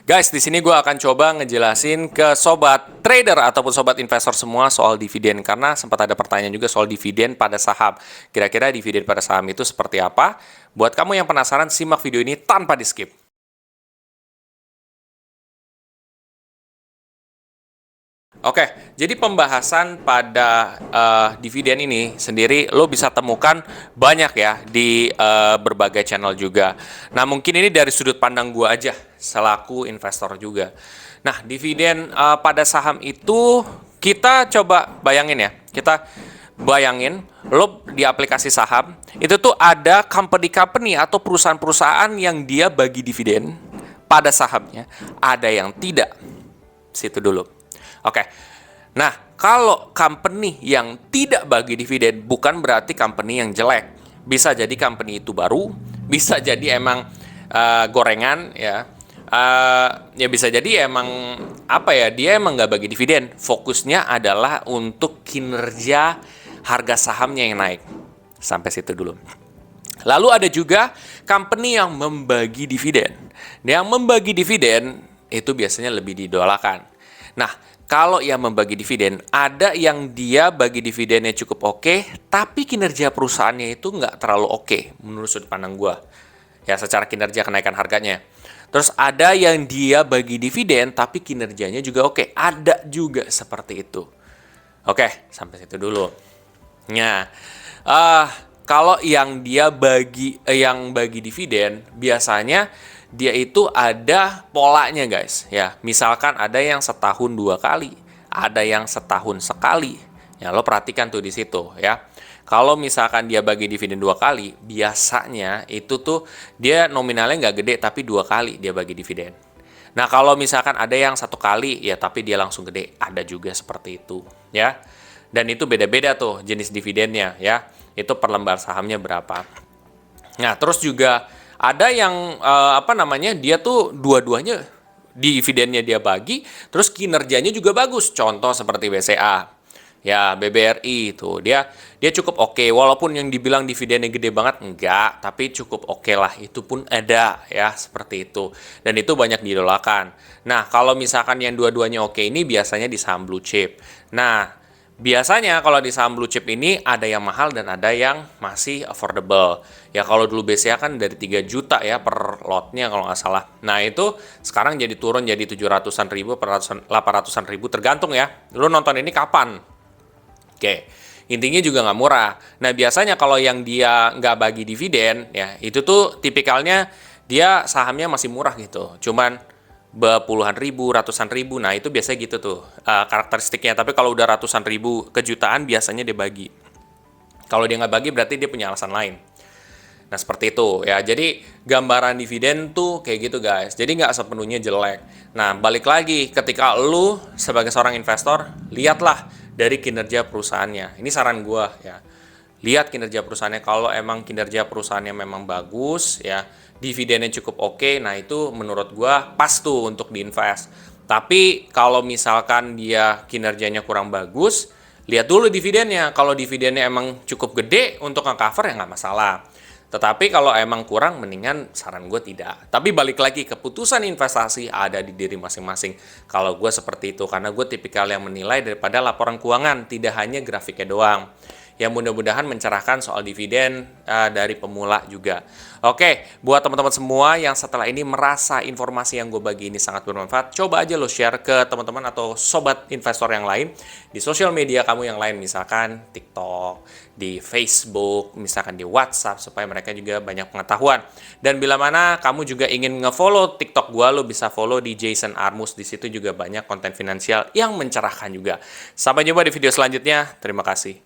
Guys, di sini gue akan coba ngejelasin ke sobat trader ataupun sobat investor semua soal dividen, karena sempat ada pertanyaan juga soal dividen pada saham. Kira-kira dividen pada saham itu seperti apa? Buat kamu yang penasaran, simak video ini tanpa di-skip. Oke, jadi pembahasan pada dividen ini sendiri lo bisa temukan banyak ya di berbagai channel juga. Nah, mungkin ini dari sudut pandang gue aja selaku investor juga. Nah, dividen pada saham itu kita coba bayangin ya. Kita bayangin lo di aplikasi saham itu tuh ada company-company atau perusahaan-perusahaan yang dia bagi dividen pada sahamnya, ada yang tidak. Situ dulu. Oke. Nah, kalau company yang tidak bagi dividen bukan berarti company yang jelek. Bisa jadi company itu baru, bisa jadi emang gorengan ya. Ya bisa jadi emang apa ya, dia emang nggak bagi dividen. Fokusnya adalah untuk kinerja harga sahamnya yang naik. Sampai situ dulu. Lalu ada juga company yang membagi dividen. Yang membagi dividen itu biasanya lebih didolakan. Nah, kalau yang membagi dividen, ada yang dia bagi dividennya cukup oke, tapi kinerja perusahaannya itu nggak terlalu oke, menurut sudut pandang gue. Ya, secara kinerja kenaikan harganya. Terus ada yang dia bagi dividen, tapi kinerjanya juga oke. Ada juga seperti itu. Oke, sampai situ dulu. Nah, kalau yang dia bagi dividen, biasanya dia itu ada polanya guys ya. Misalkan ada yang setahun 2 kali, ada yang setahun sekali. Ya, lo perhatikan tuh di situ ya. Kalau misalkan dia bagi dividen 2 kali, biasanya itu tuh dia nominalnya nggak gede tapi 2 kali dia bagi dividen. Nah, kalau misalkan ada yang 1 kali ya tapi dia langsung gede, ada juga seperti itu ya. Dan itu beda-beda tuh jenis dividennya ya. Itu per lembar sahamnya berapa. Nah, terus juga ada yang dia tuh dua-duanya dividennya dia bagi, terus kinerjanya juga bagus. Contoh seperti BCA, ya BBRI itu dia cukup oke. Walaupun yang dibilang dividennya gede banget enggak, tapi cukup oke lah. Itu pun ada ya seperti itu. Dan itu banyak didolakan. Nah, kalau misalkan yang dua-duanya oke ini biasanya di saham blue chip. Nah, biasanya kalau di saham blue chip ini ada yang mahal dan ada yang masih affordable. Ya kalau dulu BCA kan dari 3 juta ya per lotnya kalau nggak salah. Nah itu sekarang jadi turun jadi 700-an ribu, 800-an ribu tergantung ya. Lu nonton ini kapan? Oke, intinya juga nggak murah. Nah biasanya kalau yang dia nggak bagi dividen ya itu tuh tipikalnya dia sahamnya masih murah gitu. Cuman puluhan ribu, ratusan ribu, nah itu biasanya gitu tuh karakteristiknya. Tapi kalau udah ratusan ribu kejutaan biasanya dia bagi. Kalau dia nggak bagi berarti dia punya alasan lain. Nah seperti itu ya. Jadi gambaran dividen tuh kayak gitu guys. Jadi nggak sepenuhnya jelek. Nah balik lagi ketika lu sebagai seorang investor, lihatlah dari kinerja perusahaannya. Ini saran gua ya. Lihat kinerja perusahaannya. Kalau emang kinerja perusahaannya memang bagus ya, dividennya cukup oke, nah itu menurut gua pas tuh untuk diinvest. Tapi kalau misalkan dia kinerjanya kurang bagus, lihat dulu dividennya. Kalau dividennya emang cukup gede untuk nge-cover ya nggak masalah. Tetapi kalau emang kurang, mendingan saran gue tidak. Tapi balik lagi, keputusan investasi ada di diri masing-masing. Kalau gue seperti itu, karena gue tipikal yang menilai daripada laporan keuangan, tidak hanya grafiknya doang. Yang mudah-mudahan mencerahkan soal dividen dari pemula juga. Oke, buat teman-teman semua yang setelah ini merasa informasi yang gue bagi ini sangat bermanfaat, coba aja lo share ke teman-teman atau sobat investor yang lain di sosial media kamu yang lain, misalkan TikTok, di Facebook, misalkan di WhatsApp, supaya mereka juga banyak pengetahuan. Dan bila mana kamu juga ingin nge-follow TikTok gue, lo bisa follow di Jason Armus. Di situ juga banyak konten finansial yang mencerahkan juga. Sampai jumpa di video selanjutnya. Terima kasih.